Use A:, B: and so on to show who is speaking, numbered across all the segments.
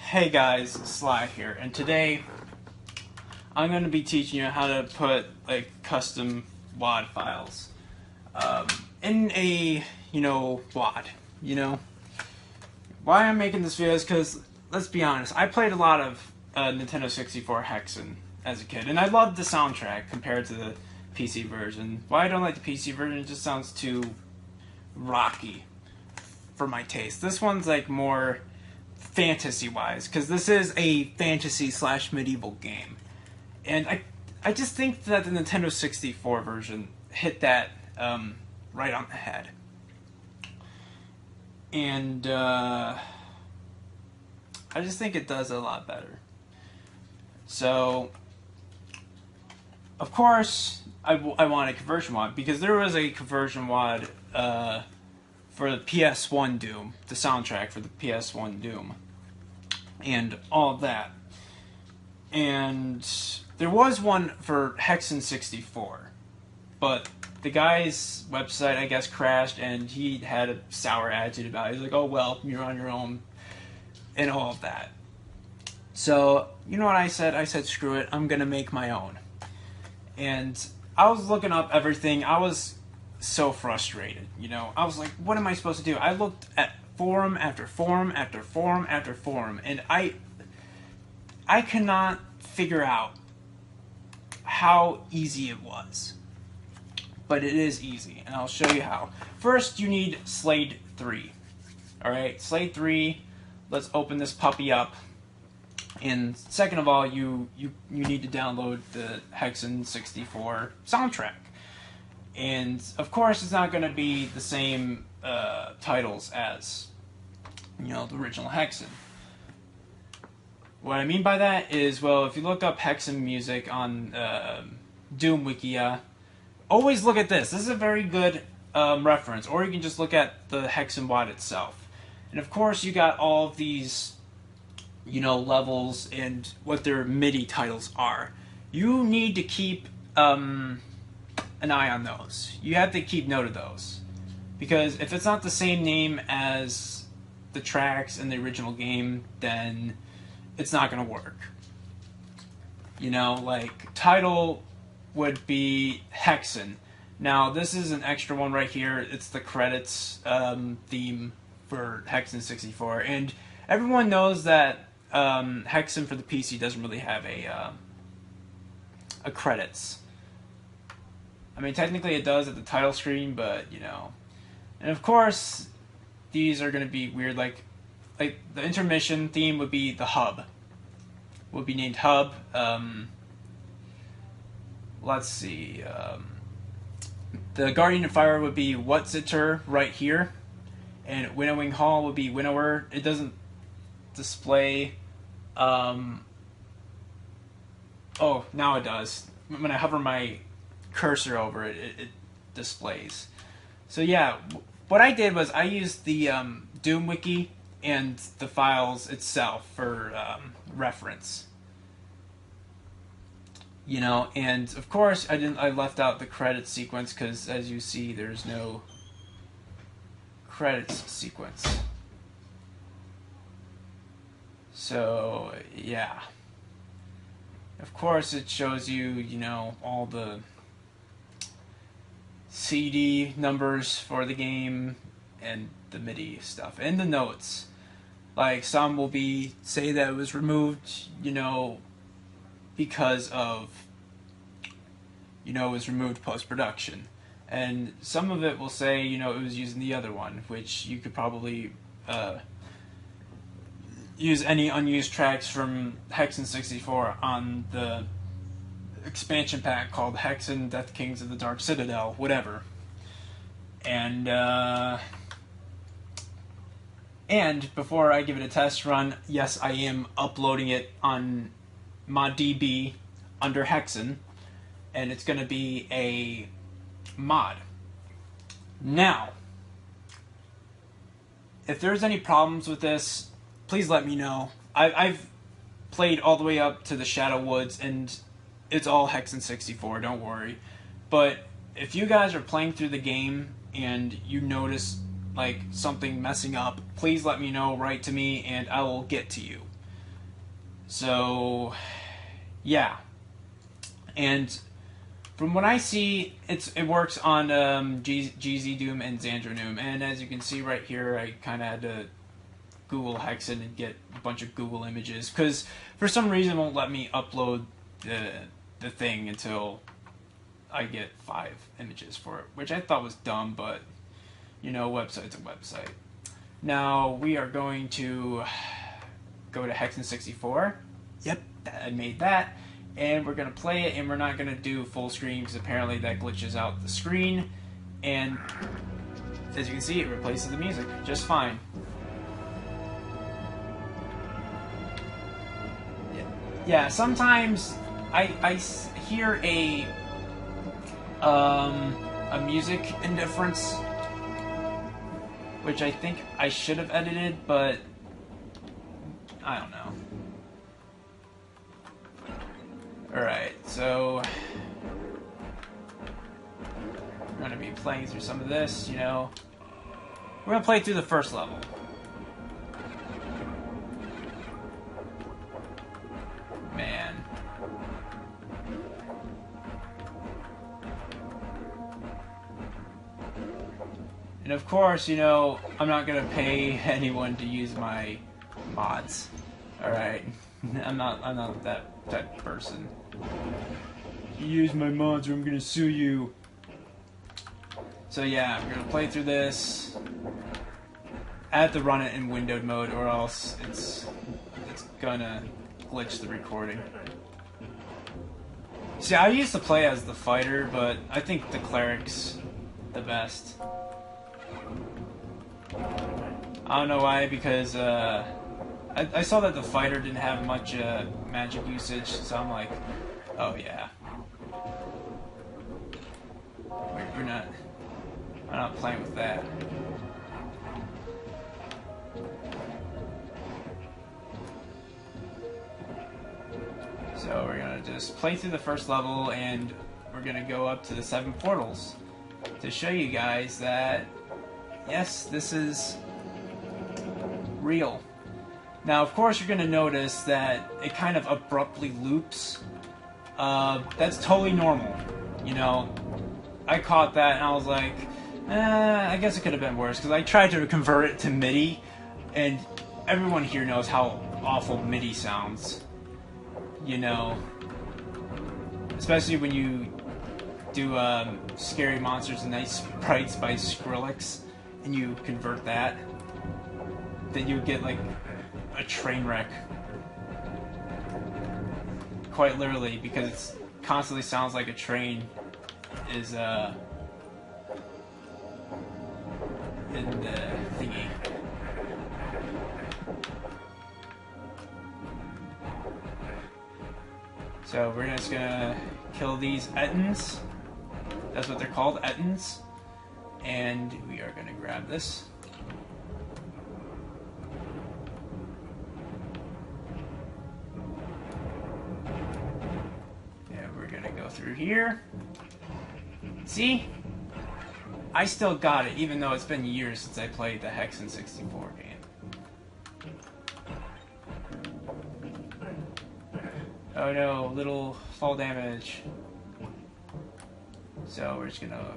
A: Hey guys, SLADE here, and today I'm going to be teaching you how to put like custom WAD files in a WAD. Why I'm making this video is because, let's be honest, I played a lot of Nintendo 64 Hexen as a kid, and I loved the soundtrack compared to the PC version. Why I don't like the PC version, it just sounds too rocky for my taste. This one's like more fantasy-wise, because this is a fantasy/medieval game, and I just think that the Nintendo 64 version hit that right on the head, and I just think it does it a lot better. So, of course, I want a conversion WAD, because there was a conversion WAD for the PS1 Doom, the soundtrack for the PS1 Doom, and all of that. And there was one for Hexen 64, but the guy's website, I guess, crashed, and he had a sour attitude about it. He's like, oh, well, you're on your own, and all of that. So, you know what I said? I said, screw it, I'm going to make my own. And I was looking up everything. I was so frustrated, I was like, what am I supposed to do? I looked at forum after forum after forum after forum, and I cannot figure out how easy it was. But it is easy, and I'll show you how. First, you need SLADE 3. Alright, SLADE 3, let's open this puppy up. And second of all, you need to download the Hexen 64 soundtrack. And of course, it's not going to be the same titles as, the original Hexen. What I mean by that is, well, if you look up Hexen music on Doom Wikia, always look at this. This is a very good reference. Or you can just look at the Hexen WAD itself. And of course, you got all of these, levels and what their MIDI titles are. You need to keep an eye on those. You have to keep note of those, because if it's not the same name as the tracks in the original game, then it's not going to work. Like title would be Hexen. Now this is an extra one right here. It's the credits theme for Hexen 64, and everyone knows that Hexen for the PC doesn't really have a credits. I mean, technically it does at the title screen, but, And of course, these are going to be weird, like the intermission theme would be the hub. Would be named hub. Let's see. The Guardian of Fire would be Whatzitter right here. And Winnowing Hall would be Winnower. It doesn't display... Oh, now it does. When I hover my cursor over it, it displays. So yeah, what I did was I used the Doom Wiki and the files itself for reference. And of course I left out the credits sequence, because as you see, there's no credits sequence. So yeah. Of course it shows you, all the CD numbers for the game and the MIDI stuff and the notes. Like some will say that it was removed, because of, it was removed post-production. And some of it will say, it was using the other one, which you could probably use any unused tracks from Hexen 64 on the expansion pack called Hexen Death Kings of the Dark Citadel, whatever. And before I give it a test run, yes, I am uploading it on ModDB under Hexen, and it's going to be a mod. Now, if there's any problems with this, please let me know. I've played all the way up to the Shadow Woods, and it's all Hexen 64, don't worry. But if you guys are playing through the game and you notice like something messing up, please let me know, write to me, and I will get to you. So, yeah. And from what I see, it works on GZ Doom and Xandro Doom. And as you can see right here, I kind of had to Google Hexen and get a bunch of Google images, because for some reason it won't let me upload the thing until I get 5 images for it, which I thought was dumb, but you know, website's a website. Now we are going to go to Hexen 64. Yep, I made that. And we're going to play it, and we're not going to do full screen because apparently that glitches out the screen. And as you can see, it replaces the music just fine. Yeah, sometimes I hear a music indifference, which I think I should have edited, but I don't know. Alright, so we're going to be playing through some of this, you know. We're going to play through the first level. Man. And of course, you know, I'm not going to pay anyone to use my mods. Alright? I'm not that type of person. You use my mods or I'm gonna sue you. So yeah, we're gonna play through this. I have to run it in windowed mode or else it's gonna glitch the recording. See, I used to play as the fighter, but I think the cleric's the best. I don't know why, because I saw that the fighter didn't have much magic usage, so I'm like, oh yeah. I'm not playing with that. So we're gonna just play through the first level, and we're gonna go up to the 7 portals to show you guys that, yes, this is real. Now, of course, you're going to notice that it kind of abruptly loops. That's totally normal. You know, I caught that and I was like, I guess it could have been worse, because I tried to convert it to MIDI, and everyone here knows how awful MIDI sounds. You know, especially when you do Scary Monsters and Night Sprites by Skrillex, and you convert that, then you get like a train wreck. Quite literally, because it constantly sounds like a train is in the thingy. So we're just gonna kill these Ettins. That's what they're called, Ettins. And we are gonna grab this. Through here. See? I still got it, even though it's been years since I played the Hexen 64 game. Oh no, little fall damage. So we're just gonna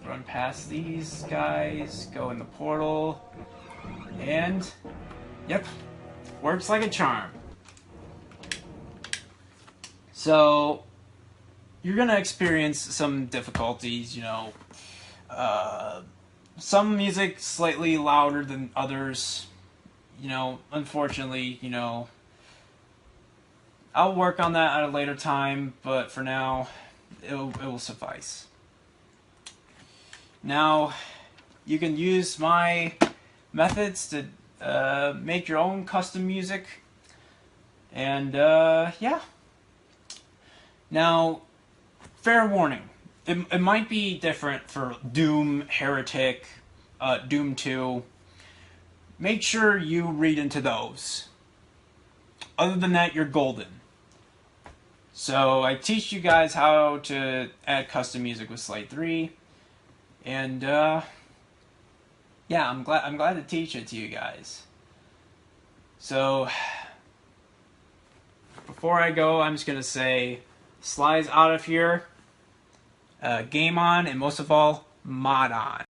A: run past these guys, go in the portal, and yep, works like a charm. So you're gonna experience some difficulties, you know. Some music slightly louder than others. You know, unfortunately, you know, I'll work on that at a later time, but for now, it will suffice. Now, you can use my methods to make your own custom music, and yeah. Now, fair warning, it might be different for Doom, Heretic, Doom 2. Make sure you read into those. Other than that, you're golden. So I teach you guys how to add custom music with SLADE 3, and yeah, I'm glad to teach it to you guys. So before I go, I'm just going to say slides out of here, game on, and most of all, mod on.